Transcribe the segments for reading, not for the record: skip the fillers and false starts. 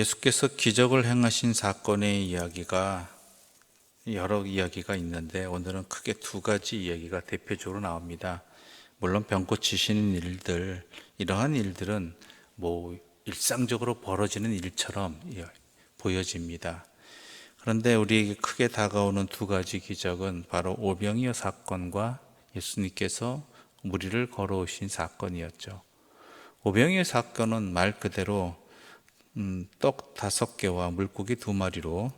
예수께서 기적을 행하신 사건의 이야기가 여러 이야기가 있는데 오늘은 크게 두 가지 이야기가 대표적으로 나옵니다. 물론 병 고치시는 일들, 이러한 일들은 일상적으로 벌어지는 일처럼 보여집니다. 그런데 우리에게 크게 다가오는 두 가지 기적은 바로 오병이어 사건과 예수님께서 무리를 걸어오신 사건이었죠. 오병이어 사건은 말 그대로 떡 5개와 물고기 2마리로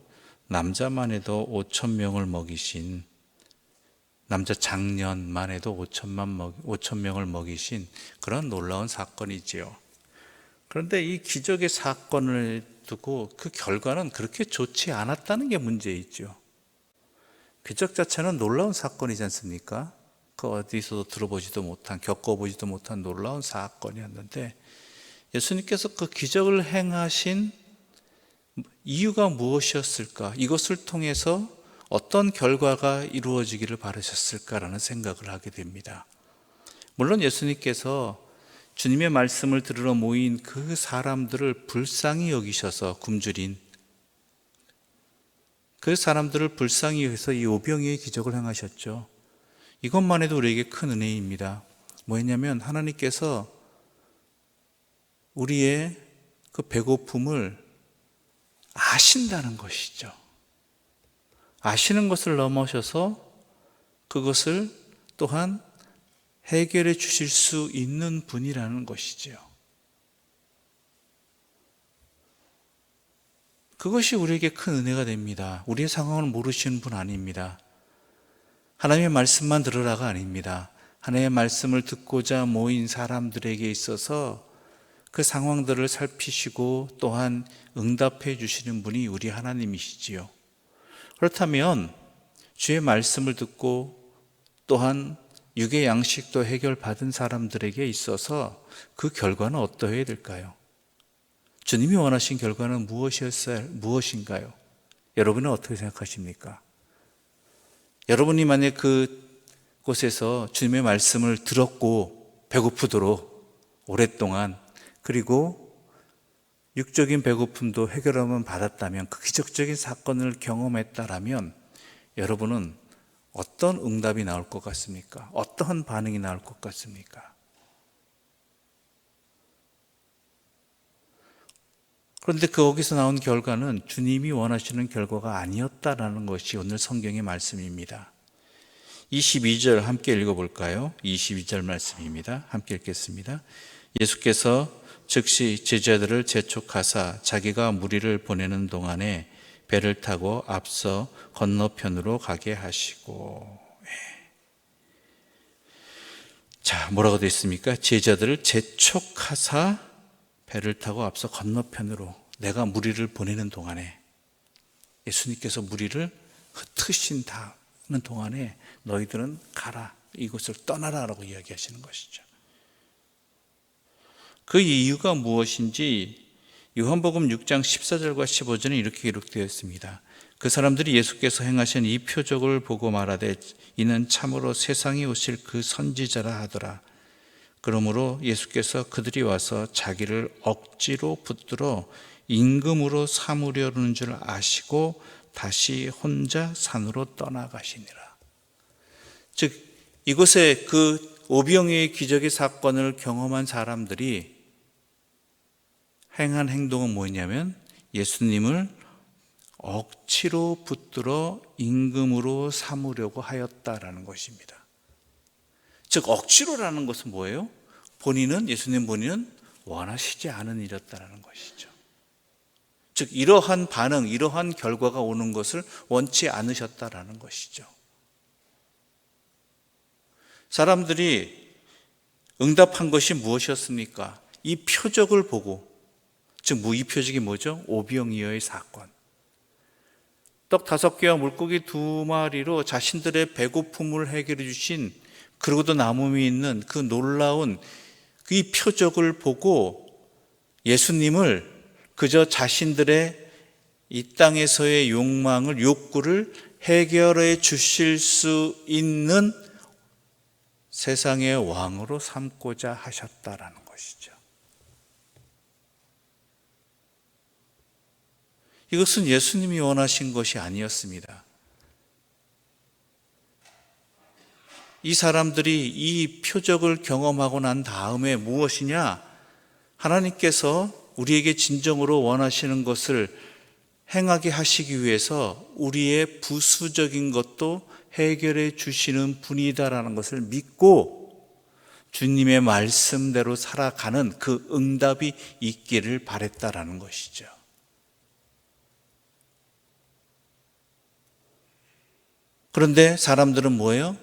남자만 해도 5,000명을 먹이신, 남자 장년만 해도 5,000명을 먹이신 그런 놀라운 사건이지요. 그런데 이 기적의 사건을 두고 그 결과는 그렇게 좋지 않았다는 게 문제이죠. 기적 자체는 놀라운 사건이지 않습니까? 그 어디서도 들어보지도 못한, 겪어보지도 못한 놀라운 사건이었는데 예수님께서 그 기적을 행하신 이유가 무엇이었을까? 이것을 통해서 어떤 결과가 이루어지기를 바라셨을까라는 생각을 하게 됩니다. 물론 예수님께서 주님의 말씀을 들으러 모인 그 사람들을 불쌍히 여기셔서 굶주린 그 사람들을 불쌍히 여기서 이 오병이어의 기적을 행하셨죠. 이것만 해도 우리에게 큰 은혜입니다. 뭐였냐면 하나님께서 우리의 그 배고픔을 아신다는 것이죠. 아시는 것을 넘어서서 그것을 또한 해결해 주실 수 있는 분이라는 것이죠. 그것이 우리에게 큰 은혜가 됩니다. 우리의 상황을 모르시는 분 아닙니다. 하나님의 말씀만 들으라가 아닙니다. 하나님의 말씀을 듣고자 모인 사람들에게 있어서 그 상황들을 살피시고 또한 응답해 주시는 분이 우리 하나님이시지요. 그렇다면 주의 말씀을 듣고 또한 육의 양식도 해결받은 사람들에게 있어서 그 결과는 어떠해야 될까요? 주님이 원하신 결과는 무엇인가요? 여러분은 어떻게 생각하십니까? 여러분이 만약 그곳에서 주님의 말씀을 들었고 배고프도록 오랫동안 그리고 육적인 배고픔도 해결하면 받았다면 그 기적적인 사건을 경험했다라면 여러분은 어떤 응답이 나올 것 같습니까? 어떠한 반응이 나올 것 같습니까? 그런데 거기서 나온 결과는 주님이 원하시는 결과가 아니었다라는 것이 오늘 성경의 말씀입니다. 22절 함께 읽어볼까요? 22절 말씀입니다. 함께 읽겠습니다. 예수께서 즉시 제자들을 재촉하사 자기가 무리를 보내는 동안에 배를 타고 앞서 건너편으로 가게 하시고. 자, 뭐라고 되어 있습니까? 제자들을 재촉하사 배를 타고 앞서 건너편으로, 내가 무리를 보내는 동안에, 예수님께서 무리를 흩으신다는 동안에 너희들은 가라, 이곳을 떠나라라고 이야기하시는 것이죠. 그 이유가 무엇인지 요한복음 6장 14절과 15절에 이렇게 기록되어 있습니다. 그 사람들이 예수께서 행하신 이 표적을 보고 말하되 이는 참으로 세상에 오실 그 선지자라 하더라. 그러므로 예수께서 그들이 와서 자기를 억지로 붙들어 임금으로 삼으려는 줄 아시고 다시 혼자 산으로 떠나가시니라. 즉 이곳에 그 오병이어의 기적의 사건을 경험한 사람들이 행한 행동은 뭐냐면 예수님을 억지로 붙들어 임금으로 삼으려고 하였다라는 것입니다. 즉 억지로라는 것은 뭐예요? 예수님 본인은 원하시지 않은 일이었다는 것이죠. 즉 이러한 반응, 이러한 결과가 오는 것을 원치 않으셨다라는 것이죠. 사람들이 응답한 것이 무엇이었습니까? 이 표적을 보고, 즉 이 표적이 뭐죠? 오병이어의 사건. 떡 5개와 물고기 2마리로 자신들의 배고픔을 해결해 주신, 그리고도 나무 위에 있는 그 놀라운 이 표적을 보고 예수님을 그저 자신들의 이 땅에서의 욕구를 해결해 주실 수 있는 세상의 왕으로 삼고자 하셨다라는 것이죠. 이것은 예수님이 원하신 것이 아니었습니다. 이 사람들이 이 표적을 경험하고 난 다음에 무엇이냐? 하나님께서 우리에게 진정으로 원하시는 것을 행하게 하시기 위해서 우리의 부수적인 것도 해결해 주시는 분이다라는 것을 믿고 주님의 말씀대로 살아가는 그 응답이 있기를 바랬다라는 것이죠. 그런데 사람들은 뭐예요?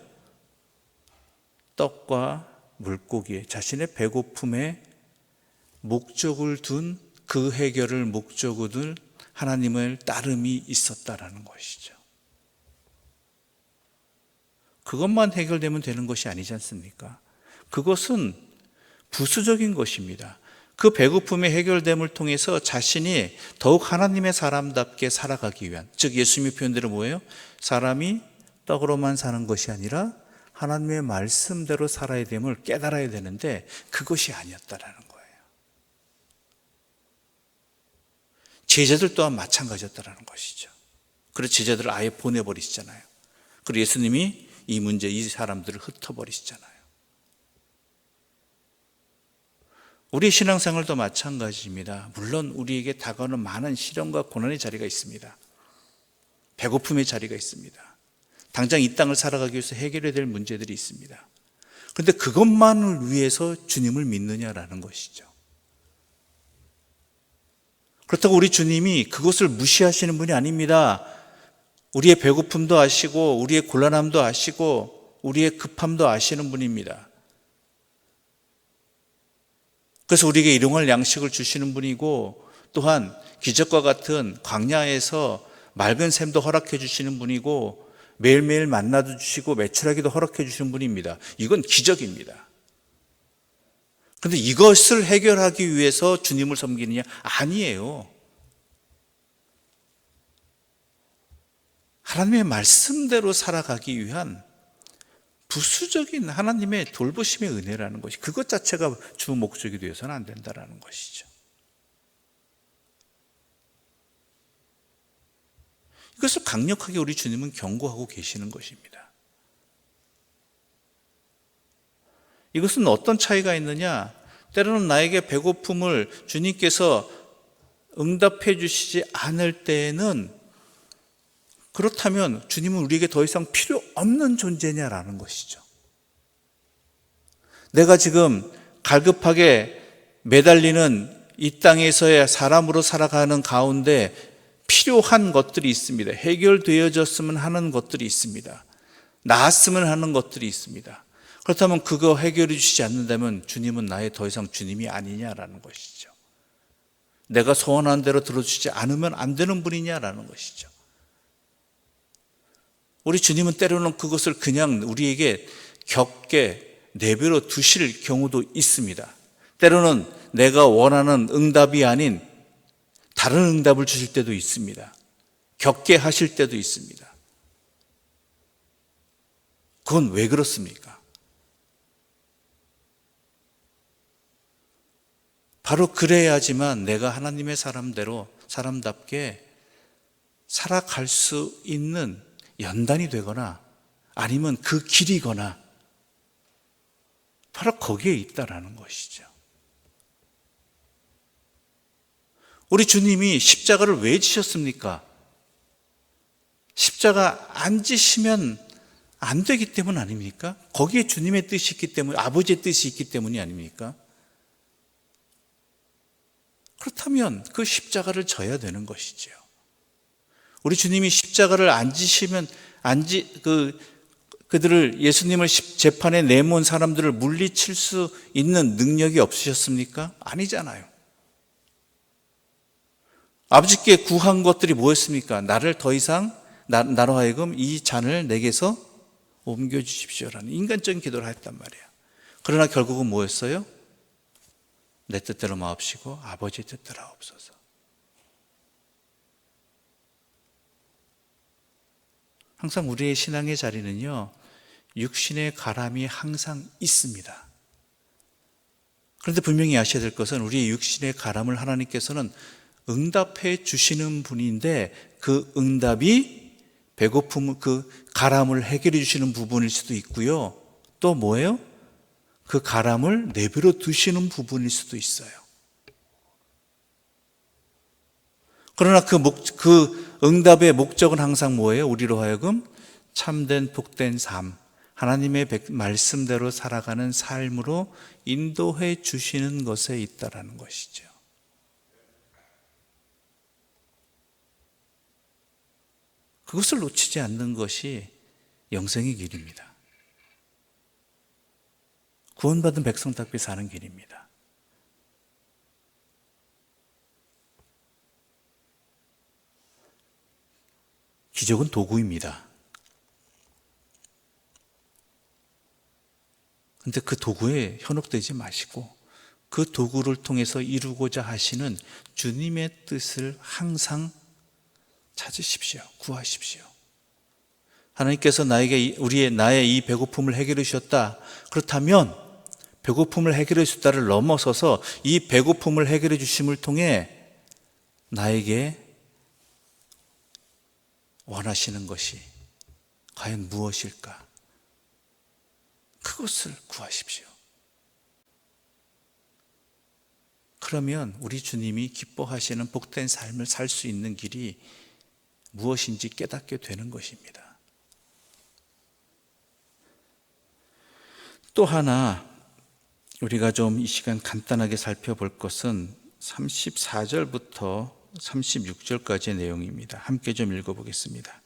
떡과 물고기에 자신의 배고픔에 목적을 둔 그 해결을 목적으로 둔 하나님을 따름이 있었다라는 것이죠. 그것만 해결되면 되는 것이 아니지 않습니까? 그것은 부수적인 것입니다. 그 배고픔의 해결됨을 통해서 자신이 더욱 하나님의 사람답게 살아가기 위한, 즉 예수님의 표현대로 뭐예요? 사람이 떡으로만 사는 것이 아니라 하나님의 말씀대로 살아야 됨을 깨달아야 되는데 그것이 아니었다라는 거예요. 제자들 또한 마찬가지였다라는 것이죠. 그래서 제자들을 아예 보내버리시잖아요. 그리고 예수님이 이 문제, 이 사람들을 흩어버리시잖아요. 우리 신앙생활도 마찬가지입니다. 물론 우리에게 다가오는 많은 시련과 고난의 자리가 있습니다. 배고픔의 자리가 있습니다. 당장 이 땅을 살아가기 위해서 해결해야 될 문제들이 있습니다. 그런데 그것만을 위해서 주님을 믿느냐라는 것이죠. 그렇다고 우리 주님이 그것을 무시하시는 분이 아닙니다. 우리의 배고픔도 아시고 우리의 곤란함도 아시고 우리의 급함도 아시는 분입니다. 그래서 우리에게 일용할 양식을 주시는 분이고 또한 기적과 같은 광야에서 맑은 샘도 허락해 주시는 분이고 매일매일 만나도 주시고 매출하기도 허락해 주시는 분입니다. 이건 기적입니다. 그런데 이것을 해결하기 위해서 주님을 섬기느냐? 아니에요. 하나님의 말씀대로 살아가기 위한 부수적인 하나님의 돌보심의 은혜라는 것이 그것 자체가 주 목적이 되어서는 안 된다라는 것이죠. 이것을 강력하게 우리 주님은 경고하고 계시는 것입니다. 이것은 어떤 차이가 있느냐? 때로는 나에게 배고픔을 주님께서 응답해 주시지 않을 때에는 그렇다면 주님은 우리에게 더 이상 필요 없는 존재냐라는 것이죠. 내가 지금 갈급하게 매달리는 이 땅에서의 사람으로 살아가는 가운데 필요한 것들이 있습니다. 해결되어졌으면 하는 것들이 있습니다. 나았으면 하는 것들이 있습니다. 그렇다면 그거 해결해 주시지 않는다면 주님은 나의 더 이상 주님이 아니냐라는 것이죠. 내가 소원한 대로 들어주지 않으면 안 되는 분이냐라는 것이죠. 우리 주님은 때로는 그것을 그냥 우리에게 격게 내버려 두실 경우도 있습니다. 때로는 내가 원하는 응답이 아닌 다른 응답을 주실 때도 있습니다. 격게 하실 때도 있습니다. 그건 왜 그렇습니까? 바로 그래야지만 내가 하나님의 사람답게 살아갈 수 있는 연단이 되거나 아니면 그 길이거나 바로 거기에 있다라는 것이죠. 우리 주님이 십자가를 왜 지셨습니까? 십자가 안 지시면 안 되기 때문 아닙니까? 거기에 주님의 뜻이 있기 때문에, 아버지의 뜻이 있기 때문이 아닙니까? 그렇다면 그 십자가를 져야 되는 것이죠. 우리 주님이 십자가를 안 지시면 그들을 예수님을 재판에 내몬 사람들을 물리칠 수 있는 능력이 없으셨습니까? 아니잖아요. 아버지께 구한 것들이 뭐였습니까? 나를 더 이상 나로 하여금 이 잔을 내게서 옮겨주십시오라는 인간적인 기도를 했단 말이에요. 그러나 결국은 뭐였어요? 내 뜻대로 마옵시고 아버지의 뜻대로 하옵소서. 항상 우리의 신앙의 자리는요, 육신의 가람이 항상 있습니다. 그런데 분명히 아셔야 될 것은 우리의 육신의 가람을 하나님께서는 응답해 주시는 분인데 그 응답이 배고픔, 그 가람을 해결해 주시는 부분일 수도 있고요. 또 뭐예요? 그 가람을 내버려 두시는 부분일 수도 있어요. 그러나 그 응답의 목적은 항상 뭐예요? 우리로 하여금 참된 복된 삶, 하나님의 말씀대로 살아가는 삶으로 인도해 주시는 것에 있다라는 것이죠. 그것을 놓치지 않는 것이 영생의 길입니다. 구원받은 백성답게 사는 길입니다. 기적은 도구입니다. 그런데 그 도구에 현혹되지 마시고 그 도구를 통해서 이루고자 하시는 주님의 뜻을 항상 찾으십시오. 구하십시오. 하나님께서 나의 이 배고픔을 해결해 주셨다. 그렇다면 배고픔을 해결해 주셨다를 넘어서서 이 배고픔을 해결해 주심을 통해 나에게 원하시는 것이 과연 무엇일까? 그것을 구하십시오. 그러면 우리 주님이 기뻐하시는 복된 삶을 살 수 있는 길이 무엇인지 깨닫게 되는 것입니다. 또 하나 우리가 좀 이 시간 간단하게 살펴볼 것은 34절부터 36절까지의 내용입니다. 함께 좀 읽어보겠습니다.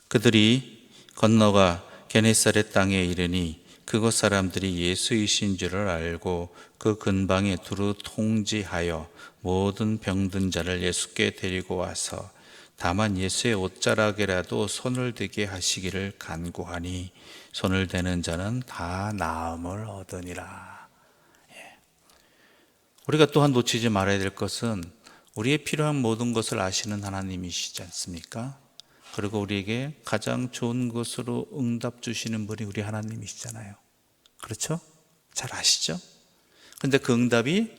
그들이 건너가 게네사렛 땅에 이르니 그곳 사람들이 예수이신 줄을 알고 그 근방에 두루 통지하여 모든 병든 자를 예수께 데리고 와서 다만 예수의 옷자락에라도 손을 대게 하시기를 간구하니 손을 대는 자는 다 나음을 얻으니라. 우리가 또한 놓치지 말아야 될 것은 우리의 필요한 모든 것을 아시는 하나님이시지 않습니까? 그리고 우리에게 가장 좋은 것으로 응답 주시는 분이 우리 하나님이시잖아요. 그렇죠? 잘 아시죠? 근데 그 응답이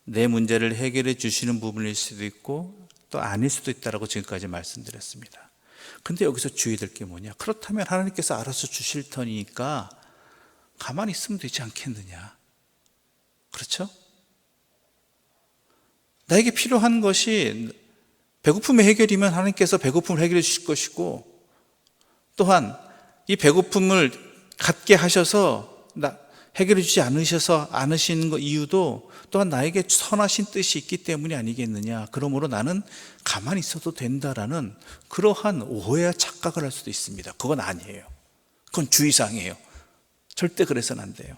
내 문제를 해결해 주시는 부분일 수도 있고 또 아닐 수도 있다라고 지금까지 말씀드렸습니다. 근데 여기서 주의될 게 뭐냐? 그렇다면 하나님께서 알아서 주실 터니까 가만히 있으면 되지 않겠느냐? 그렇죠? 나에게 필요한 것이 배고픔의 해결이면 하나님께서 배고픔을 해결해 주실 것이고 또한 이 배고픔을 갖게 하셔서 해결해 주지 않으시는 것 이유도 또한 나에게 선하신 뜻이 있기 때문이 아니겠느냐. 그러므로 나는 가만히 있어도 된다라는 그러한 오해와 착각을 할 수도 있습니다. 그건 아니에요. 그건 주의사항이에요. 절대 그래서는 안 돼요.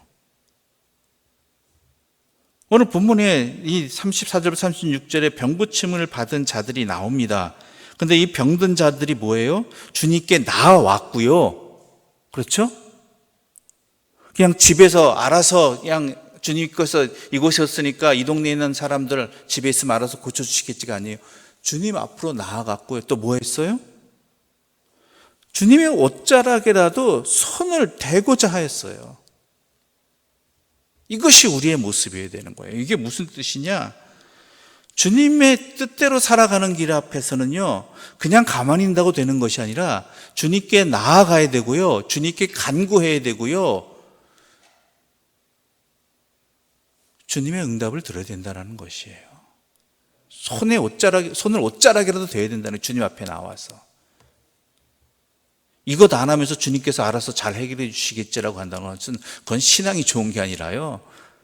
오늘 본문에 이 34절, 36절에 병고침을 받은 자들이 나옵니다. 근데 이 병든 자들이 뭐예요? 주님께 나아왔고요. 그렇죠? 그냥 집에서 알아서 그냥 주님께서 이곳에 었으니까 이 동네에 있는 사람들 집에 있으면 알아서 고쳐주시겠지가 아니에요. 주님 앞으로 나아갔고요. 또 뭐 했어요? 주님의 옷자락에라도 손을 대고자 하였어요. 이것이 우리의 모습이어야 되는 거예요. 이게 무슨 뜻이냐? 주님의 뜻대로 살아가는 길 앞에서는요, 그냥 가만히 있다고 되는 것이 아니라 주님께 나아가야 되고요, 주님께 간구해야 되고요, 주님의 응답을 들어야 된다는 것이에요. 손을 옷자락이라도 대야 된다는, 주님 앞에 나와서. 이것 안 하면서 주님께서 알아서 잘 해결해 주시겠지라고 한다는 것은 그건 신앙이 좋은 게 아니라요,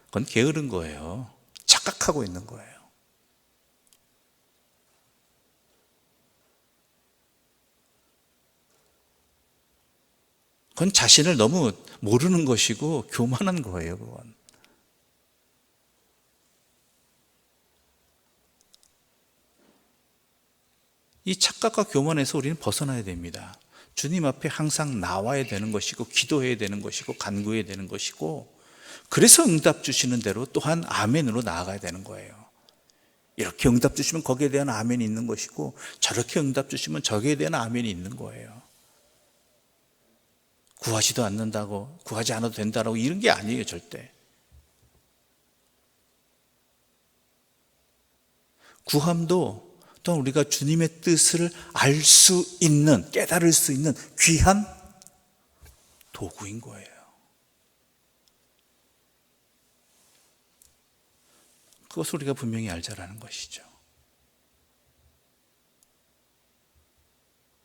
그건 게으른 거예요. 착각하고 있는 거예요. 그건 자신을 너무 모르는 것이고 교만한 거예요, 그건. 이 착각과 교만에서 우리는 벗어나야 됩니다. 주님 앞에 항상 나와야 되는 것이고 기도해야 되는 것이고 간구해야 되는 것이고, 그래서 응답 주시는 대로 또한 아멘으로 나아가야 되는 거예요. 이렇게 응답 주시면 거기에 대한 아멘이 있는 것이고 저렇게 응답 주시면 저기에 대한 아멘이 있는 거예요. 구하지도 않는다고, 구하지 않아도 된다라고 이런 게 아니에요, 절대. 구함도 또한 우리가 주님의 뜻을 알 수 있는, 깨달을 수 있는 귀한 도구인 거예요. 그것을 우리가 분명히 알자라는 것이죠.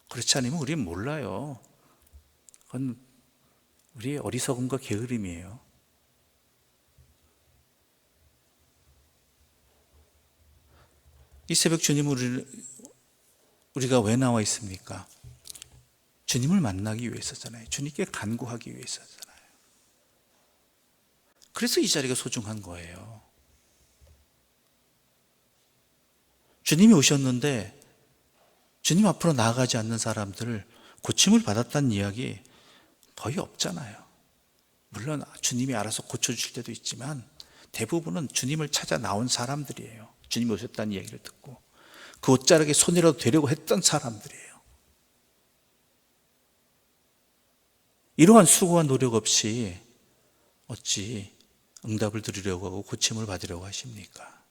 그렇지 않으면 우리는 몰라요. 그건 우리의 어리석음과 게으름이에요. 이 새벽 주님은 우리가 왜 나와 있습니까? 주님을 만나기 위해서잖아요. 주님께 간구하기 위해서잖아요. 그래서 이 자리가 소중한 거예요. 주님이 오셨는데 주님 앞으로 나아가지 않는 사람들을 고침을 받았다는 이야기 거의 없잖아요. 물론 주님이 알아서 고쳐주실 때도 있지만 대부분은 주님을 찾아 나온 사람들이에요. 주님이 오셨다는 이야기를 듣고 그 옷자락에 손이라도 대려고 했던 사람들이에요. 이러한 수고와 노력 없이 어찌 응답을 드리려고 하고 고침을 받으려고 하십니까?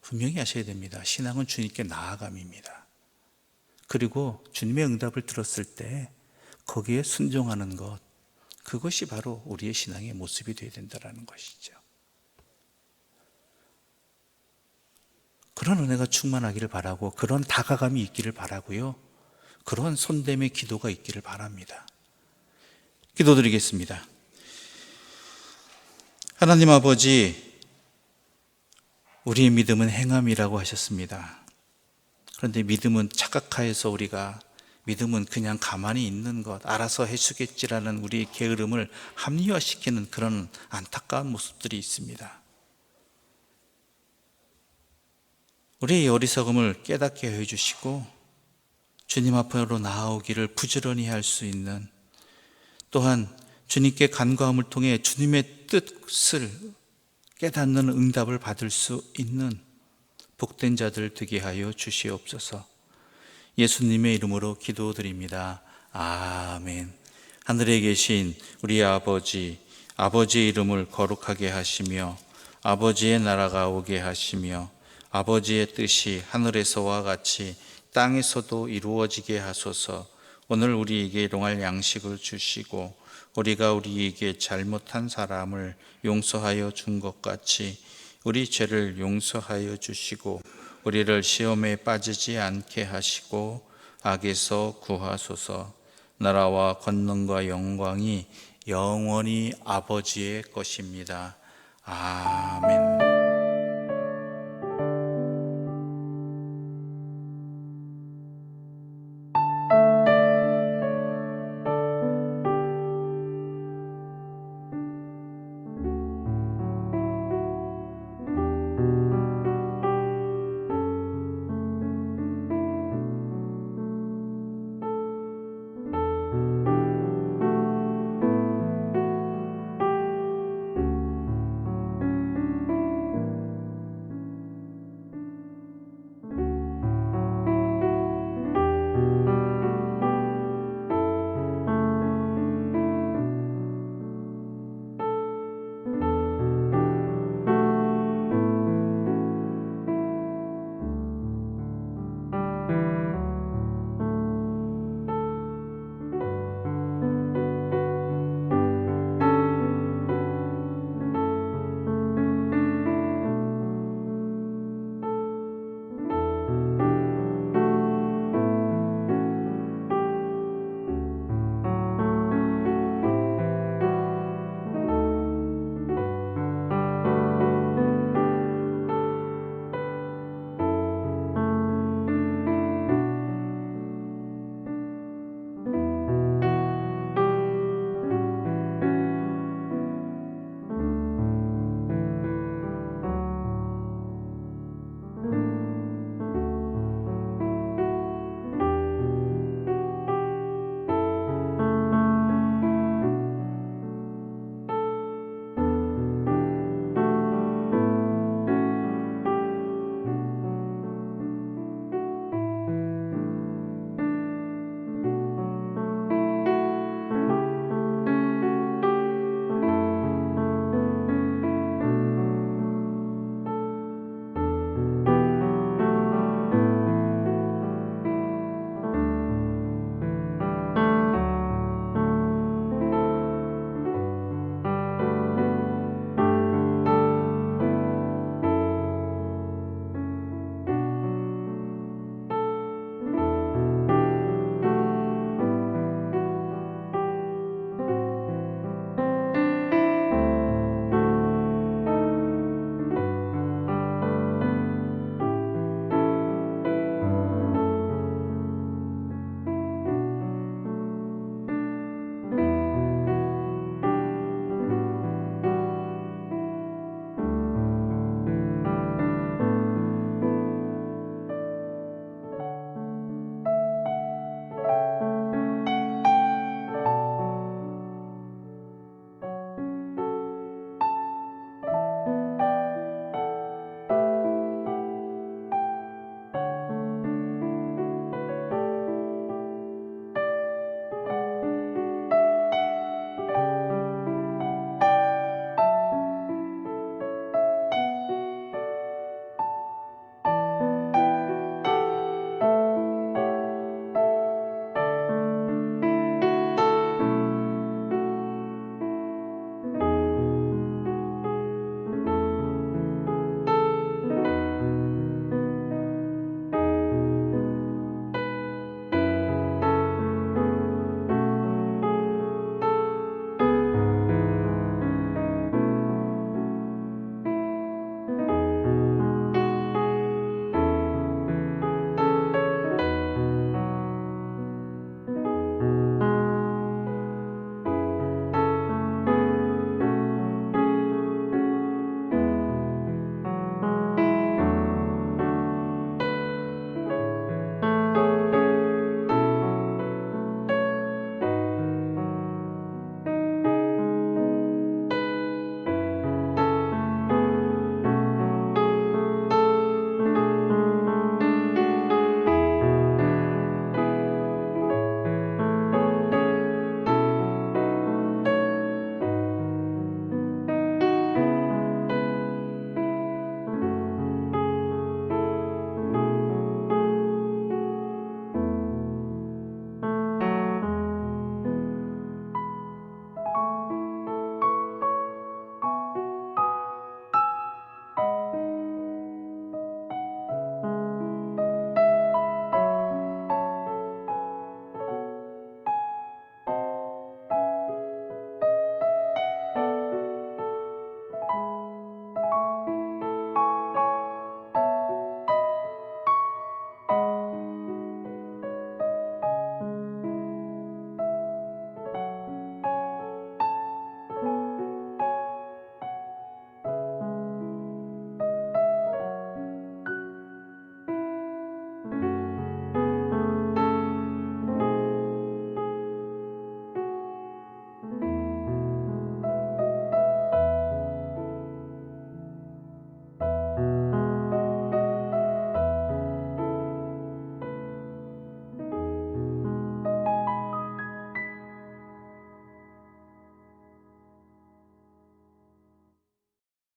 분명히 아셔야 됩니다. 신앙은 주님께 나아감입니다. 그리고 주님의 응답을 들었을 때 거기에 순종하는 것, 그것이 바로 우리의 신앙의 모습이 되어야 된다는 것이죠. 그런 은혜가 충만하기를 바라고 그런 다가감이 있기를 바라고요. 그런 손됨의 기도가 있기를 바랍니다. 기도드리겠습니다. 하나님 아버지, 우리의 믿음은 행함이라고 하셨습니다. 그런데 믿음은 착각하여서 우리가 믿음은 그냥 가만히 있는 것, 알아서 해주겠지라는 우리의 게으름을 합리화시키는 그런 안타까운 모습들이 있습니다. 우리의 어리석음을 깨닫게 해주시고 주님 앞으로 나아오기를 부지런히 할 수 있는, 또한 주님께 간구함을 통해 주님의 뜻을 깨닫는 응답을 받을 수 있는 복된 자들 되게 하여 주시옵소서. 예수님의 이름으로 기도드립니다. 아멘. 하늘에 계신 우리 아버지, 아버지의 이름을 거룩하게 하시며 아버지의 나라가 오게 하시며 아버지의 뜻이 하늘에서와 같이 땅에서도 이루어지게 하소서. 오늘 우리에게 일용할 양식을 주시고 우리가 우리에게 잘못한 사람을 용서하여 준 것 같이 우리 죄를 용서하여 주시고 우리를 시험에 빠지지 않게 하시고 악에서 구하소서. 나라와 권능과 영광이 영원히 아버지의 것입니다. 아멘.